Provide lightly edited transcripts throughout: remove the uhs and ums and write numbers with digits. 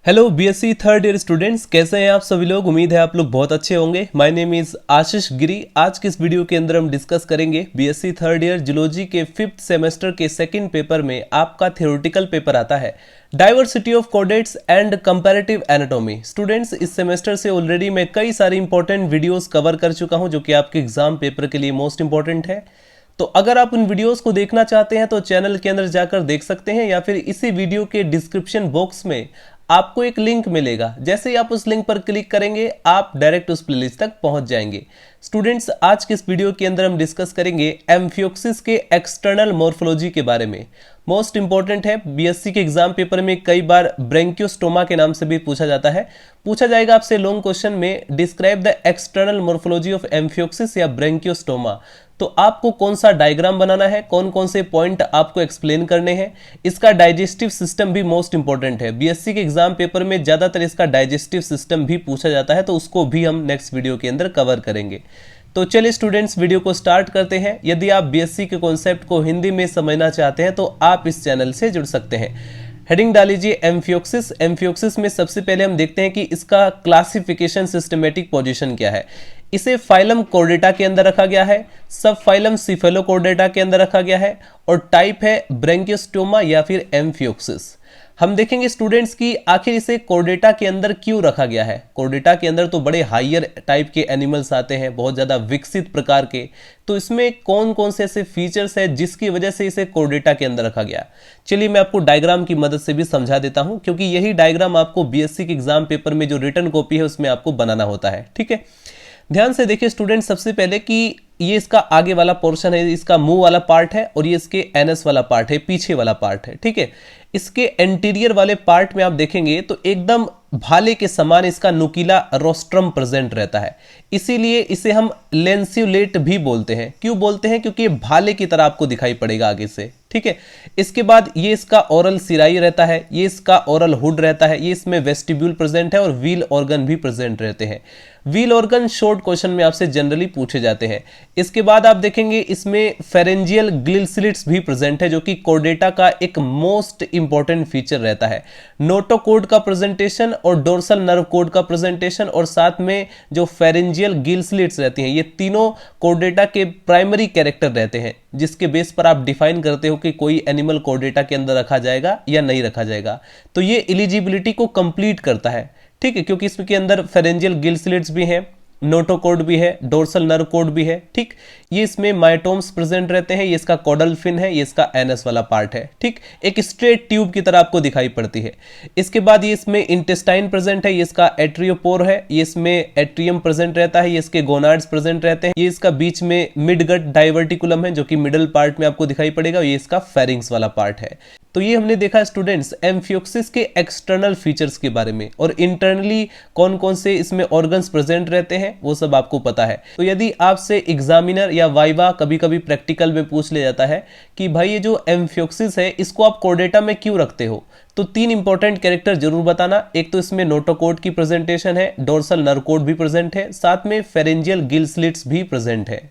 Hello BSc third year students, कैसे हैं आप सभी लोग। उम्मीद है आप लोग बहुत अच्छे होंगे। माय नेम इज आशीष गिरी। आज के इस वीडियो के अंदर हम डिस्कस करेंगे बीएससी थर्ड ईयर जूलॉजी के 5th सेमेस्टर के सेकंड पेपर में आपका थ्योरेटिकल पेपर आता है diversity of कोडेट्स and comparative anatomy. Students, इस सेमेस्टर से ऑलरेडी मैं कई सारी इंपॉर्टेंट वीडियोस कवर कर चुका हूं जो कि आपके एग्जाम पेपर के लिए मोस्ट इंपॉर्टेंट है। तो अगर आप उन वीडियोस को देखना चाहते हैं तो चैनल के अंदर जाकर देख सकते हैं, या फिर इसी वीडियो के डिस्क्रिप्शन बॉक्स में आपको एक लिंक मिलेगा। जैसे ही आप उस लिंक पर क्लिक करेंगे आप डायरेक्ट उस प्लेलिस्ट तक पहुंच जाएंगे। स्टूडेंट्स, आज के इस वीडियो के अंदर हम डिस्कस करेंगे एम्फियोक्सिस के एक्सटर्नल मॉर्फोलॉजी के बारे में। मोस्ट इंपॉर्टेंट है, बीएससी के एग्जाम पेपर में कई बार ब्रेंकियोस्टोमा के नाम से भी पूछा जाता है। पूछा जाएगा आपसे लॉन्ग क्वेश्चन में, describe the external morphology of amphioxus या ब्रेंकियोस्टोमा। तो आपको कौन सा डायग्राम बनाना है, कौन कौन से पॉइंट आपको एक्सप्लेन करने हैं। इसका डाइजेस्टिव सिस्टम भी मोस्ट इंपॉर्टेंट है। बीएससी के एग्जाम पेपर में ज्यादातर इसका डाइजेस्टिव सिस्टम भी पूछा जाता है, तो उसको भी हम नेक्स्ट वीडियो के अंदर कवर करेंगे। तो चलिए स्टूडेंट्स, वीडियो को स्टार्ट करते हैं। यदि आप बीएससी के कॉन्सेप्ट को हिंदी में समझना चाहते हैं तो आप इस चैनल से जुड़ सकते हैं। Heading डालीजिए amphioxus. एम्फियोक्सिस में सबसे पहले हम देखते हैं कि इसका क्लासिफिकेशन सिस्टमेटिक पोजीशन क्या है। इसे फाइलम कोर्डेटा के अंदर रखा गया है, सब फाइलम सिफेलोकोर्डेटा के अंदर रखा गया है, और टाइप है ब्रेंकियोस्टोमा या फिर एम्फियोक्सिस। हम देखेंगे स्टूडेंट्स कि आखिर इसे कोर्डेटा के अंदर क्यों रखा गया है। कोर्डेटा के अंदर तो बड़े हायर टाइप के एनिमल्स आते हैं, बहुत ज्यादा विकसित प्रकार के। तो इसमें कौन कौन से ऐसे फीचर्स है जिसकी वजह से इसे कोर्डेटा के अंदर रखा गया। चलिए मैं आपको डायग्राम की मदद से भी समझा देता हूं, क्योंकि यही डायग्राम आपको बीएससी के एग्जाम पेपर में जो रिटन कॉपी है उसमें आपको बनाना होता है। ठीक है, ध्यान से देखिए स्टूडेंट, सबसे पहले कि ये इसका आगे वाला पोर्शन है, इसका मुंह वाला पार्ट है, और ये इसके एनस वाला पार्ट है, पीछे वाला पार्ट है। ठीक है, इसके एंटीरियर वाले पार्ट में आप देखेंगे तो एकदम भाले के समान इसका नुकीला रोस्ट्रम प्रेजेंट रहता है। इसीलिए इसे हम लेंस्युलेट भी बोलते हैं। क्यों बोलते हैं? क्योंकि ये भाले की तरह आपको दिखाई पड़ेगा आगे से। ठीक है, इसके बाद ये इसका ओरल सिराई रहता है, ये इसका ओरल हुड रहता है, ये इसमें वेस्टिब्यूल प्रेजेंट है, और व्हील ऑर्गन भी प्रेजेंट रहते हैं। व्हील ऑर्गन शॉर्ट क्वेश्चन में आपसे जनरली पूछे जाते हैं। इसके बाद आप देखेंगे इसमें फेरेंजियल ग्लिल स्लिट्स भी प्रेजेंट है, जो कि कोर्डेटा का एक मोस्ट इंपॉर्टेंट फीचर रहता है। नोटोकोड का प्रेजेंटेशन और डोर्सल नर्व कोड का प्रेजेंटेशन, और साथ में जो फेरेंजियल गिल स्लिट्स रहती हैं, ये तीनों कोर्डेटा के प्राइमरी कैरेक्टर रहते हैं, जिसके बेस पर आप डिफाइन करते हो कि कोई एनिमल कोर्डेटा के अंदर रखा जाएगा या नहीं रखा जाएगा। तो ये एलिजिबिलिटी को कंप्लीट करता है। ठीक है, क्योंकि इसके अंदर फेरेंजियल गिल स्लिट्स भी हैं, नोटोकोड भी है, डोर्सल नर्व कोड भी है। ठीक, ये इसमें माइटोम्स प्रेजेंट रहते हैं, ये इसका कॉडल फिन है, ये इसका एनस वाला पार्ट है। ठीक, एक स्ट्रेट ट्यूब की तरह आपको दिखाई पड़ती है। इसके बाद ये इसमें इंटेस्टाइन प्रेजेंट है, ये इसका एट्रियोपोर है, ये इसमें एट्रियम प्रेजेंट रहता है, ये इसके गोनाड्स प्रेजेंट रहते हैं, ये इसका बीच में मिडगट डाइवर्टिकुलम है जो कि मिडल पार्ट में आपको दिखाई पड़ेगा, ये इसका फेरिंग्स वाला पार्ट है। तो ये हमने देखा स्टूडेंट्स एम्फियोक्सिस के एक्सटर्नल फीचर्स के बारे में, और इंटरनली कौन कौन से इसमें ऑर्गन्स प्रेजेंट रहते हैं वो सब आपको पता है। तो यदि आपसे एग्जामिनर या वाइवा कभी कभी प्रैक्टिकल में पूछ लिया जाता है कि भाई ये जो एम्फियोक्सिस है इसको आप कोर्डेटा में क्यों रखते हो, तो 3 इंपॉर्टेंट कैरेक्टर जरूर बताना। एक तो इसमें नोटोकोड की प्रेजेंटेशन है, डोर्सल नर्व कोड भी प्रेजेंट है, साथ में फेरेंजियल गिल स्लिट्स भी प्रेजेंट है।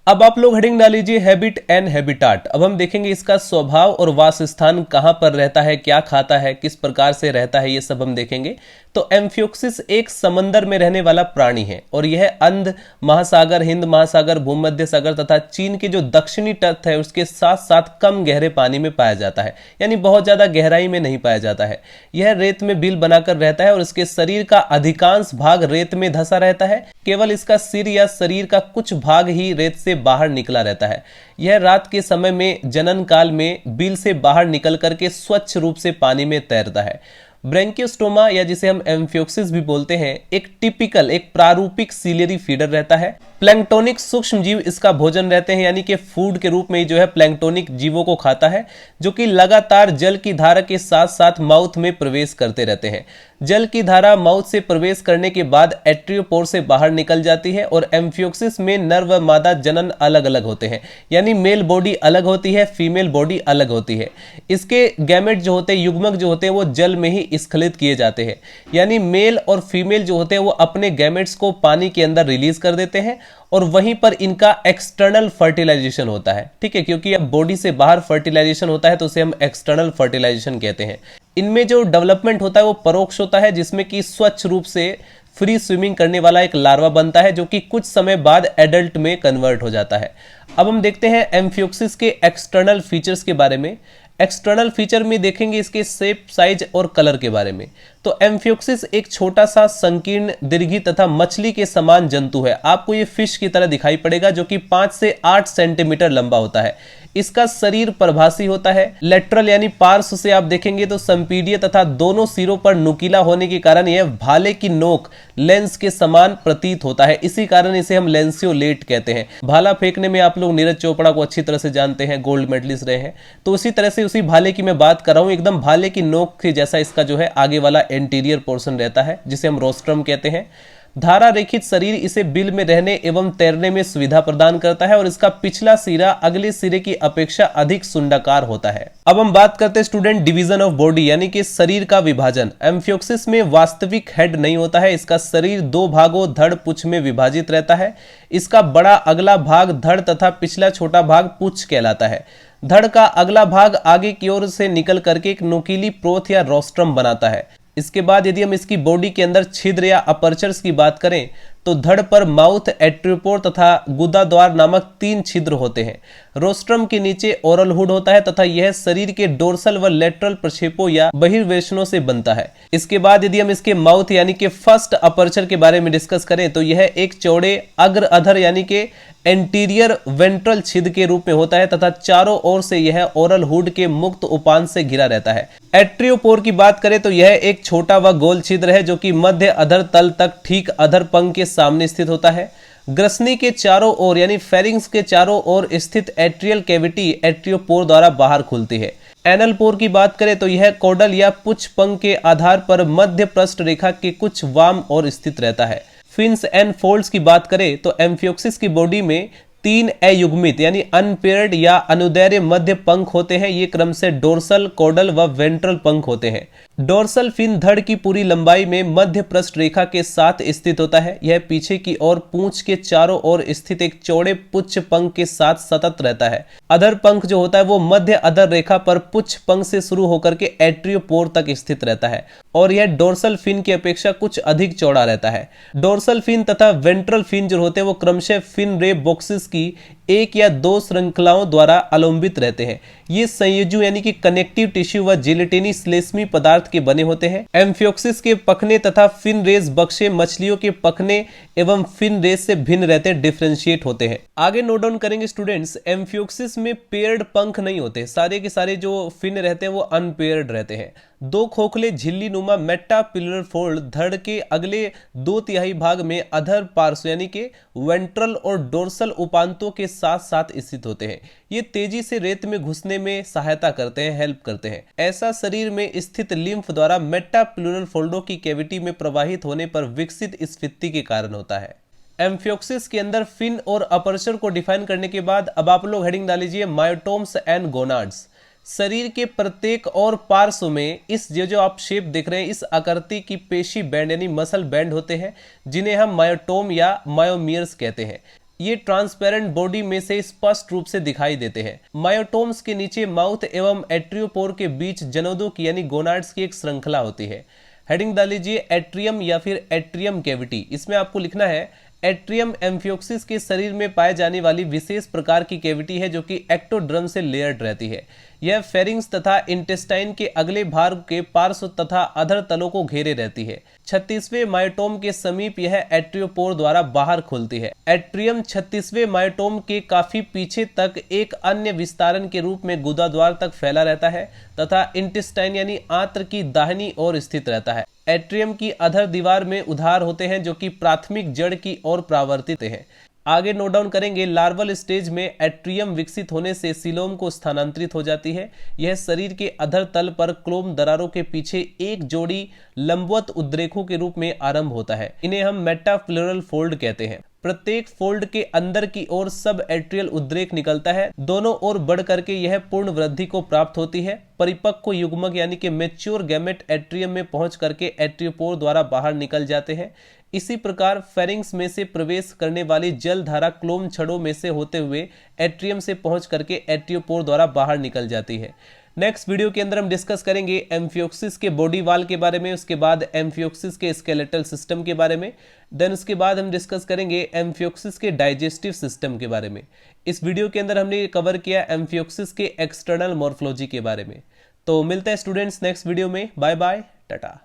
अब आप लोग हेडिंग डालीजिए हैबिट एंड हैबिटाट। अब हम देखेंगे इसका स्वभाव और वासस्थान कहां पर रहता है, क्या खाता है, किस प्रकार से रहता है, ये सब हम देखेंगे। तो एम्फियोक्सिस एक समंदर में रहने वाला प्राणी है, और यह अंध महासागर, हिंद महासागर, भूमध्य सागर तथा चीन के जो दक्षिणी तट है उसके साथ साथ कम गहरे पानी में पाया जाता है, यानी बहुत ज्यादा गहराई में नहीं पाया जाता है। यह रेत में बिल बनाकर रहता है, और इसके शरीर का अधिकांश भाग रेत में धंसा रहता है। केवल इसका सिर या शरीर का कुछ भाग ही रेत से बाहर निकला रहता है। यह रात के समय में जनन काल में बिल से बाहर निकल करके स्वच्छ रूप से पानी में तैरता है। ब्रेंकियोस्टोमा या जिसे हम एम्फियोक्सिस भी बोलते हैं, एक टिपिकल, एक प्रारूपिक सीलियरी फीडर रहता है। प्लैंक्टोनिक सूक्ष्म जीव इसका भोजन रहते हैं, यानी कि फूड के रूप में जो है प्लैंक्टोनिक जीवों को खाता है, जो कि लगातार जल की धारा के साथ साथ माउथ में प्रवेश करते रहते हैं। जल की धारा माउथ से प्रवेश करने के बाद एट्रियोपोर से बाहर निकल जाती है, और एम्फियोक्सिस में नर व मादा जनन अलग अलग होते हैं, यानी मेल बॉडी अलग होती है, फीमेल बॉडी अलग होती है। इसके गैमेट जो होते हैं, युग्मक जो होते हैं, वो जल में ही स्खलित किए जाते हैं, यानी मेल और फीमेल जो होते हैं वो अपने गैमेट्स को पानी के अंदर रिलीज कर देते हैं, और वहीं पर इनका एक्सटर्नल फर्टिलाइजेशन होता है। ठीक है, क्योंकि अब बॉडी से बाहर फर्टिलाइजेशन होता है तो उसे हम एक्सटर्नल फर्टिलाइजेशन कहते हैं। इनमें जो डेवलपमेंट होता है वो परोक्ष होता है, जिसमें कि स्वच्छ रूप से फ्री स्विमिंग करने वाला एक लार्वा बनता है जो कि कुछ समय बाद एडल्ट में कन्वर्ट हो जाता है। अब हम देखते हैं एम्फियोक्सिस के एक्सटर्नल फीचर्स के बारे में। एक्सटर्नल फीचर में देखेंगे इसके शेप, साइज और कलर के बारे में। तो एम्फियोक्सिस एक छोटा सा संकीर्ण, दीर्घी तथा मछली के समान जंतु है। आपको ये फिश की तरह दिखाई पड़ेगा जो कि 5 से 8 सेंटीमीटर लंबा होता है। इसका शरीर प्रभासी होता है। लेटरल यानी पार्श्व से आप देखेंगे तो संपीडीय तथा दोनों सिरों पर नुकीला होने के कारण यह भाले की नोक लेंस के समान प्रतीत होता है। इसी कारण इसे हम लेंसियोलेट कहते हैं। भाला फेंकने में आप लोग नीरज चोपड़ा को अच्छी तरह से जानते हैं, गोल्ड मेडलिस्ट रहे हैं। तो उसी तरह से उसी भाले की मैं बात कर रहा हूं, एकदम भाले की नोक के जैसा इसका जो है आगे वाला एंटीरियर पोर्शन रहता है, जिसे हम रोस्ट्रम कहते हैं। धारा रेखित शरीर इसे बिल में रहने एवं तैरने में सुविधा प्रदान करता है और इसका पिछला सिरा अगले सिरे की अपेक्षा अधिक सुंडाकार होता है। अब हम बात करते हैं स्टूडेंट डिवीजन ऑफ बॉडी यानी कि शरीर का विभाजन। एम्फियोक्सिस में वास्तविक हेड नहीं होता है। इसका शरीर 2 भागों धड़ पुच्छ में विभाजित रहता है। इसका बड़ा अगला भाग धड़ तथा पिछला छोटा भाग पुच्छ कहलाता है। धड़ का अगला भाग आगे की ओर से निकल करके एक नुकीली प्रोथ या रोस्ट्रम बनाता है। इसके बाद यदि हम इसकी बॉडी के अंदर छिद्र या अपर्चर्स की बात करें तो धड़ पर माउथ, एट्रियोपोर तथा गुदा द्वार नामक 3 छिद्र होते हैं। रोस्ट्रम के नीचे ओरल हुड होता है तथा यह शरीर के डोर्सल व लेटरल प्रक्षेपों या बहिर्वेशनों से बनता है। इसके बाद यदि हम इसके माउथ यानी कि फर्स्ट अपर्चर के बारे में डिस्कस करें तो यह एक चौड़े अग्र अधर यानी कि एंटीरियर वेंट्रल छिद्र के रूप में होता है तथा चारों ओर से यह ओरल हुड के मुक्त उपान से घिरा रहता है। एट्रियोपोर की बात करें तो यह एक छोटा व गोल छिद्र है जो कि मध्य अधर तल तक ठीक अधर पंख के सामने स्थित होता है। ग्रसनी के चारों ओर यानी फेरिंग्स के चारों ओर स्थित एट्रियल कैविटी एट्रियोपोर द्वारा बाहर खुलती है। एनल पोर की बात करें तो यह कोडल या पुच्छ पंख के आधार पर मध्य पृष्ठ रेखा के कुछ वाम और स्थित रहता है। फिन्स एंड फोल्ड्स की बात करें तो एम्फियोक्सिस की बॉडी में 3 अयुग्मित यानी अनपेयर्ड या अनुदैर्य मध्य पंख होते हैं। ये क्रम से डोर्सल, कोडल व वेंट्रल पंख होते हैं। डोर्सल फिन धड़ की पूरी लंबाई में मध्य पृष्ठ रेखा के साथ स्थित होता है। यह पीछे की ओर पूंछ के चारों ओर स्थित एक चौड़े पुच्छ पंख के साथ सतत रहता है। अधर पंख जो होता है वो मध्य अधर रेखा पर पुच्छ पंख से शुरू होकर के एट्रियोपोर तक स्थित रहता है और यह डोर्सल फिन की अपेक्षा कुछ अधिक चौड़ा रहता है। डोर्सल फिन तथा वेंट्रल फिन जो होते हैं वो क्रमशः फिन रे बॉक्सेस की 1 या 2 श्रृंखलाओं द्वारा अवलंबित रहते हैं। ये संयोजु यानी कि कनेक्टिव टिश्यू व जिलेटिनी श्लेष्मी पदार्थ के बने होते हैं। एम्फियोक्सिस के पखने तथा फिन रेस बक्से मछलियों के पखने एवं फिन रेस से भिन्न रहते, डिफरेंशिएट होते हैं। आगे नोट डाउन करेंगे स्टूडेंट्स, एम्फियोक्सिस में पेयर्ड पंख नहीं होते। सारे के सारे जो फिन रहते हैं वो अनपेयर्ड रहते हैं। 2 खोखले झिल्ली नुमा मेटापिलर फोल्ड धड़ के अगले 2/3 भाग में अधर पार्श्व यानी कि वेंट्रल और डोर्सल उपांतों के साथ साथ स्थित होते हैं। ये तेजी से रेत में घुसने में सहायता करते हैं, हेल्प करते हैं। ऐसा शरीर में स्थित लिम्फ द्वारा मेटापिलर फोल्डों की कैविटी में प्रवाहित होने पर विकसित स्फीति के कारण होता है। एम्फियोक्सिस के अंदर फिन और अपर्चर को डिफाइन करने के बाद अब आप लोग हेडिंग डालीजिए मायोटोम्स एंड गोनाड्स। शरीर के प्रत्येक और पार्श्व में इस जो आप शेप देख रहे हैं इस आकृति की पेशी बैंड यानी मसल बैंड होते हैं, जिन्हें हम मायोटोम या मायोमियर्स कहते हैं। ये ट्रांसपेरेंट बॉडी में से स्पष्ट रूप से दिखाई देते हैं। मायोटोम्स के नीचे माउथ एवं एट्रियोपोर के बीच जनोदों की यानी गोनाड्स की एक श्रृंखला होती है। हेडिंग डाल लीजिए एट्रियम या फिर एट्रियम कैविटी। इसमें आपको लिखना है एट्रियम एम्फियोक्सिस के शरीर में पाए जाने वाली विशेष प्रकार की कैविटी है जो कि एक्टोड्रम से लेयर्ड रहती है। यह फेरिंग्स तथा इंटेस्टाइन के अगले भाग के पार्श्व तथा अधर तलों को घेरे रहती है। 36वें मायोटोम के समीप यह एट्रियोपोर द्वारा बाहर खुलती है। एट्रियम 36वें मायोटोम के काफी पीछे तक एक अन्य विस्तारण के रूप में गुदाद्वार तक फैला रहता है तथा इंटेस्टाइन यानी आंत्र की दाहिनी ओर स्थित रहता है। एट्रियम की अधर दीवार में उधार होते हैं जो कि प्राथमिक जड़ की ओर प्रावर्तित है। आगे नोट डाउन करेंगे लार्वल स्टेज में एट्रियम विकसित होने से सीलोम को स्थानांतरित हो जाती है। यह शरीर के अधर तल पर क्लोम दरारों के पीछे एक जोड़ी लंबवत उद्रेकों के रूप में आरंभ होता है। इन्हें हम मेटाफ्लोरल फोल्ड कहते हैं। प्रत्येक फोल्ड के अंदर की ओर सब एट्रियल उद्रेक निकलता है। दोनों ओर बढ़ करके यह पूर्ण वृद्धि को प्राप्त होती है। परिपक्व युग्मक यानी कि मैच्योर गैमेट एट्रियम में पहुंच करके एट्रियोपोर द्वारा बाहर निकल जाते हैं। इसी प्रकार फेरिंग्स में से प्रवेश करने वाली जल धारा क्लोम छड़ों में से होते हुए एट्रियम से पहुंच करके एट्रियोपोर द्वारा बाहर निकल जाती है। नेक्स्ट वीडियो के अंदर हम डिस्कस करेंगे एम्फियोक्सिस के बॉडी वाल के बारे में, उसके बाद एम्फियोक्सिस के स्केलेटल सिस्टम के बारे में, देन उसके बाद हम डिस्कस करेंगे एम्फियोक्सिस के डाइजेस्टिव सिस्टम के बारे में। इस वीडियो के अंदर हमने कवर किया एम्फियोक्सिस के एक्सटर्नल मॉर्फोलॉजी के बारे में। तो मिलते हैं स्टूडेंट्स नेक्स्ट वीडियो में। Bye bye, Tata.